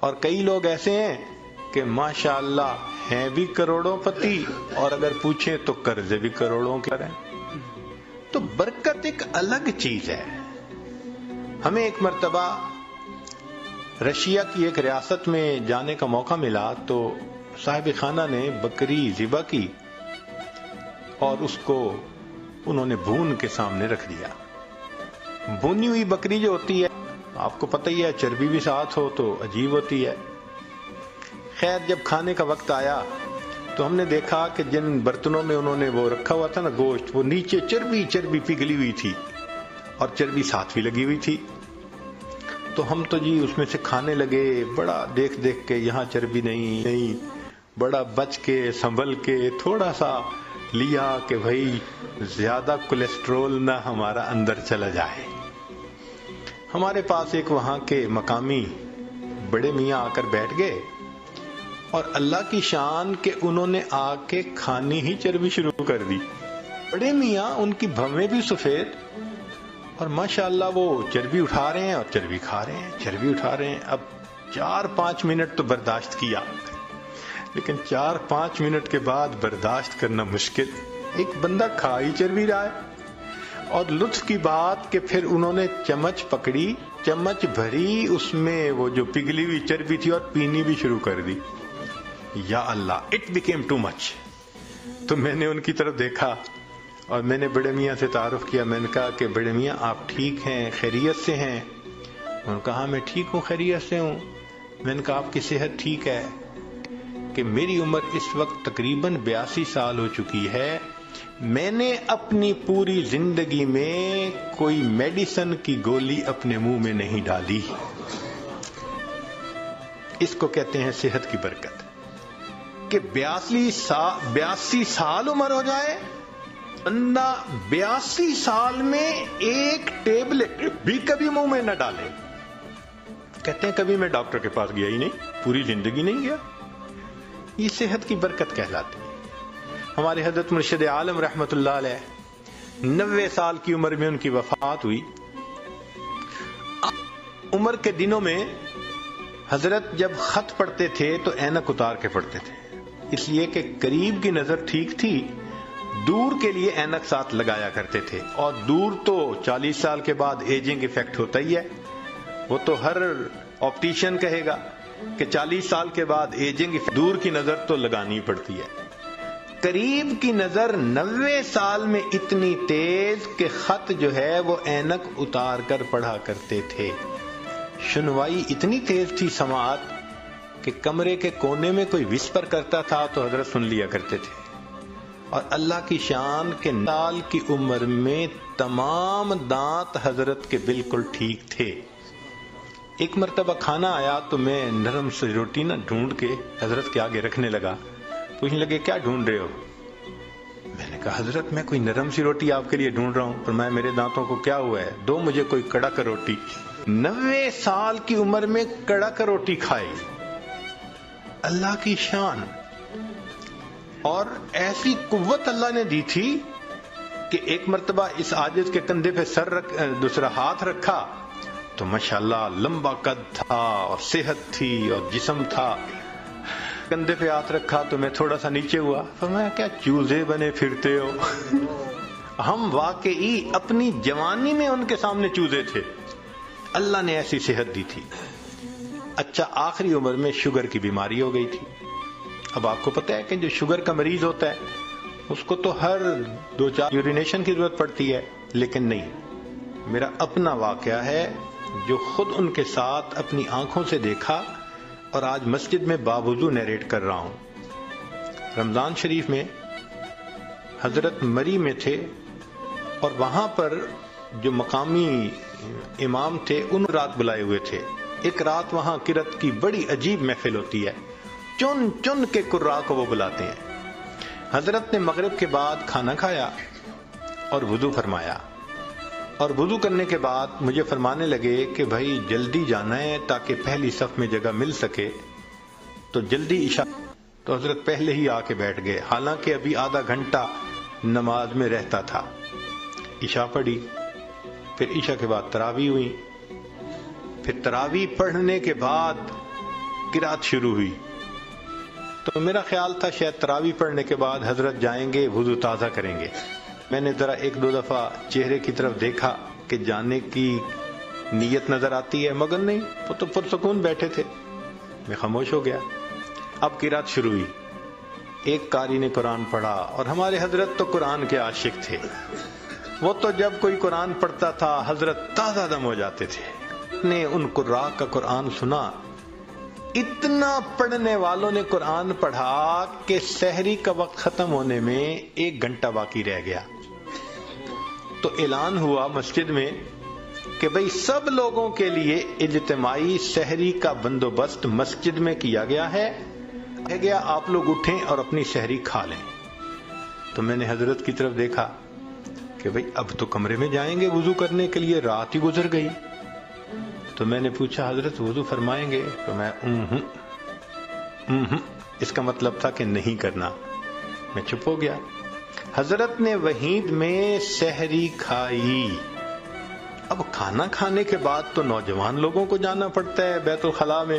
اور کئی لوگ ایسے ہیں کہ ماشاءاللہ ہیں بھی کروڑوں پتی اور اگر پوچھیں تو قرضے بھی کروڑوں کے ہیں. تو برکت ایک الگ چیز ہے. ہمیں ایک مرتبہ رشیا کی ایک ریاست میں جانے کا موقع ملا تو صاحب خانہ نے بکری ذبح کی اور اس کو انہوں نے بھون کے سامنے رکھ دیا. بھونی ہوئی بکری جو ہوتی ہے آپ کو پتہ ہی ہے چربی بھی ساتھ ہو تو عجیب ہوتی ہے. خیر جب کھانے کا وقت آیا تو ہم نے دیکھا کہ جن برتنوں میں انہوں نے وہ رکھا ہوا تھا نا گوشت، وہ نیچے چربی پگھلی ہوئی تھی اور چربی ساتھ بھی لگی ہوئی تھی. تو ہم تو جی اس میں سے کھانے لگے، بڑا دیکھ کے یہاں چربی نہیں، بڑا بچ کے سنبھل کے تھوڑا سا لیا کہ بھائی زیادہ کولیسٹرول نہ ہمارا اندر چلا جائے. ہمارے پاس ایک وہاں کے مقامی بڑے میاں آ کر بیٹھ گئے اور اللہ کی شان کہ انہوں نے آ کے کھانی ہی چربی شروع کر دی. بڑے میاں ان کی بھویں بھی سفید اور ماشاءاللہ وہ چربی اٹھا رہے ہیں اور چربی کھا رہے ہیں، چربی اٹھا رہے ہیں. اب 4-5 منٹ تو برداشت کیا، لیکن 4-5 منٹ کے بعد برداشت کرنا مشکل. ایک بندہ کھا ہی چربی رہا ہے. اور لطف کی بات کہ پھر انہوں نے چمچ پکڑی، چمچ بھری اس میں وہ جو پگھلی ہوئی چربی تھی اور پینی بھی شروع کر دی. یا اللہ، اٹ بیکیم ٹو مچ. تو میں نے ان کی طرف دیکھا اور میں نے بڑے میاں سے تعارف کیا. میں نے کہا کہ بڑے میاں آپ ٹھیک ہیں، خیریت سے ہیں؟ انہوں نے کہا میں ٹھیک ہوں، خیریت سے ہوں. میں نے کہا آپ کی صحت ٹھیک ہے؟ کہ میری عمر اس وقت تقریباً 82 سال ہو چکی ہے. میں نے اپنی پوری زندگی میں کوئی میڈیسن کی گولی اپنے منہ میں نہیں ڈالی. اس کو کہتے ہیں صحت کی برکت. کہ 82 سال عمر ہو جائے، بندہ 82 سال میں ایک ٹیبلٹ بھی کبھی منہ میں نہ ڈالے. کہتے ہیں کبھی میں ڈاکٹر کے پاس گیا ہی نہیں، پوری زندگی نہیں گیا. یہ صحت کی برکت کہلاتی ہے. ہمارے حضرت مرشد عالم رحمت اللہ علیہ 90 سال کی عمر میں ان کی وفات ہوئی. عمر کے دنوں میں حضرت جب خط پڑھتے تھے تو اینک اتار کے پڑھتے تھے، اس لیے کہ قریب کی نظر ٹھیک تھی، دور کے لیے اینک ساتھ لگایا کرتے تھے. اور دور تو 40 سال کے بعد ایجنگ افیکٹ ہوتا ہی ہے. وہ تو ہر آپٹیشین کہے گا کہ 40 سال کے بعد ایجنگ افیکٹ، دور کی نظر تو لگانی پڑتی ہے. قریب کی نظر 90 سال میں اتنی تیز کہ خط جو ہے وہ اینک اتار کر پڑھا کرتے تھے. سنوائی اتنی تیز تھی سماعت کہ کمرے کے کونے میں کوئی وسپر کرتا تھا تو حضرت سن لیا کرتے تھے. اور اللہ کی شان کے سال کی عمر میں تمام دانت حضرت کے بالکل ٹھیک تھے. ایک مرتبہ کھانا آیا تو میں نرم سی روٹی نہ ڈھونڈ کے حضرت کے آگے رکھنے لگا. پوچھنے لگے کیا ڈھونڈ رہے ہو؟ میں نے کہا حضرت میں کوئی نرم سی روٹی آپ کے لیے ڈھونڈ رہا ہوں. فرمایا میرے دانتوں کو کیا ہوا ہے، دو مجھے کوئی کڑک روٹی. 90 سال کی عمر میں کڑک روٹی کھائی. اللہ کی شان. اور ایسی قوت اللہ نے دی تھی کہ ایک مرتبہ اس عاجز کے کندھے پہ دوسرا ہاتھ رکھا تو ماشاءاللہ لمبا قد تھا اور صحت تھی اور جسم تھا. کندھے پہ ہاتھ رکھا تو میں تھوڑا سا نیچے ہوا. فرمایا کیا چوزے بنے پھرتے ہو؟ ہم واقعی اپنی جوانی میں ان کے سامنے چوزے تھے. اللہ نے ایسی صحت دی تھی. اچھا آخری عمر میں شوگر کی بیماری ہو گئی تھی. اب آپ کو پتہ ہے کہ جو شوگر کا مریض ہوتا ہے اس کو تو ہر 2-4 یورینیشن کی ضرورت پڑتی ہے، لیکن نہیں. میرا اپنا واقعہ ہے جو خود ان کے ساتھ اپنی آنکھوں سے دیکھا اور آج مسجد میں باوضو نیریٹ کر رہا ہوں. رمضان شریف میں حضرت مری میں تھے اور وہاں پر جو مقامی امام تھے ان رات بلائے ہوئے تھے. ایک رات وہاں قرات کی بڑی عجیب محفل ہوتی ہے، چن چن کے قراء کو وہ بلاتے ہیں. حضرت نے مغرب کے بعد کھانا کھایا اور وضو فرمایا، اور وضو کرنے کے بعد مجھے فرمانے لگے کہ بھائی جلدی جانا ہے تاکہ پہلی صف میں جگہ مل سکے، تو جلدی عشاء. تو حضرت پہلے ہی آ کے بیٹھ گئے، حالانکہ ابھی آدھا گھنٹہ نماز میں رہتا تھا. عشاء پڑھی، پھر عشاء کے بعد تراویح ہوئی. پھر تراویح پڑھنے کے بعد قرات شروع ہوئی تو میرا خیال تھا شاید تراویح پڑھنے کے بعد حضرت جائیں گے وضو تازہ کریں گے. میں نے ذرا ایک دو دفعہ چہرے کی طرف دیکھا کہ جانے کی نیت نظر آتی ہے، مگر نہیں، وہ تو پرسکون بیٹھے تھے. میں خاموش ہو گیا. اب قرات شروع ہوئی. ایک قاری نے قرآن پڑھا، اور ہمارے حضرت تو قرآن کے عاشق تھے. وہ تو جب کوئی قرآن پڑھتا تھا حضرت تازہ دم ہو جاتے تھے. نے ان قراء کا قرآن سنا. اتنا پڑھنے والوں نے قرآن پڑھا کہ سحری کا وقت ختم ہونے میں 1 گھنٹہ باقی رہ گیا. تو اعلان ہوا مسجد میں کہ بھئی سب لوگوں کے لیے اجتماعی سحری کا بندوبست مسجد میں کیا گیا ہے. کہا گیا آپ لوگ اٹھیں اور اپنی سحری کھا لیں. تو میں نے حضرت کی طرف دیکھا کہ بھئی اب تو کمرے میں جائیں گے وضو کرنے کے لیے، رات ہی گزر گئی. تو میں نے پوچھا حضرت وضو فرمائیں گے؟ تو میں اس کا مطلب تھا کہ نہیں کرنا. میں چپ ہو گیا. حضرت نے وحید میں سحری کھائی. اب کھانا کھانے کے بعد تو نوجوان لوگوں کو جانا پڑتا ہے بیت الخلاء میں.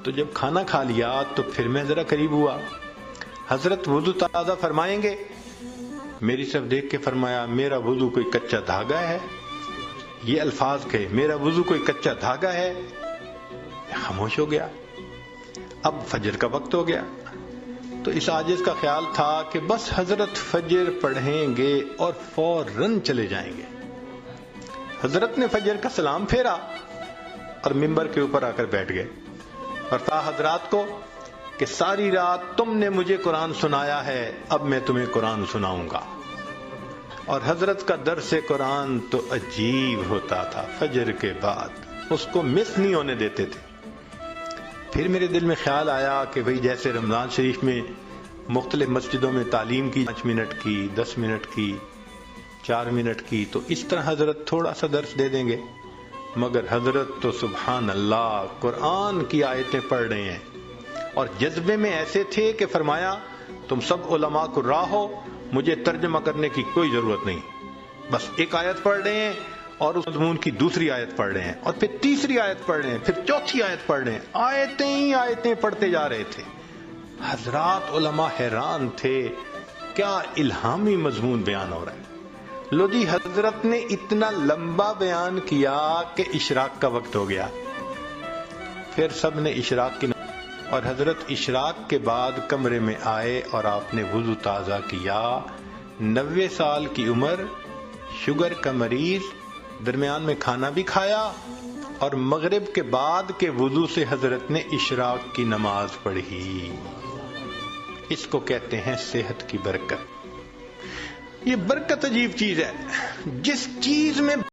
تو جب کھانا کھا لیا تو پھر میں ذرا قریب ہوا. حضرت وضو تازہ فرمائیں گے؟ میری طرف دیکھ کے فرمایا میرا وضو کوئی کچا دھاگا ہے. یہ الفاظ کہے میرا وضو کوئی کچا دھاگا ہے. خاموش ہو گیا. اب فجر کا وقت ہو گیا تو اس عاجز کا خیال تھا کہ بس حضرت فجر پڑھیں گے اور فوراً چلے جائیں گے. حضرت نے فجر کا سلام پھیرا اور ممبر کے اوپر آ کر بیٹھ گئے اور کہا حضرات کو کہ ساری رات تم نے مجھے قرآن سنایا ہے، اب میں تمہیں قرآن سناؤں گا. اور حضرت کا درس قرآن تو عجیب ہوتا تھا. فجر کے بعد اس کو مس نہیں ہونے دیتے تھے. پھر میرے دل میں خیال آیا کہ بھئی جیسے رمضان شریف میں مختلف مسجدوں میں تعلیم کی 5 منٹ کی، 10 منٹ کی، 4 منٹ کی، تو اس طرح حضرت تھوڑا سا درس دے دیں گے. مگر حضرت تو سبحان اللہ قرآن کی آیتیں پڑھ رہے ہیں اور جذبے میں ایسے تھے کہ فرمایا تم سب علماء قراء ہو، مجھے ترجمہ کرنے کی کوئی ضرورت نہیں. بس ایک آیت پڑھ رہے ہیں اور اس مضمون کی دوسری آیت پڑھ رہے ہیں اور پھر تیسری آیت پڑھ رہے ہیں، پھر چوتھی آیت پڑھ رہے ہیں. آیتیں ہی آیتیں پڑھتے جا رہے تھے. حضرات علماء حیران تھے کیا الہامی مضمون بیان ہو رہا ہے. لو جی حضرت نے اتنا لمبا بیان کیا کہ اشراق کا وقت ہو گیا. پھر سب نے اشراق کی اور حضرت اشراق کے بعد کمرے میں آئے اور آپ نے وضو تازہ کیا. 90 سال کی عمر، شوگر کا مریض، درمیان میں کھانا بھی کھایا اور مغرب کے بعد کے وضو سے حضرت نے اشراق کی نماز پڑھی. اس کو کہتے ہیں صحت کی برکت. یہ برکت عجیب چیز ہے. جس چیز میں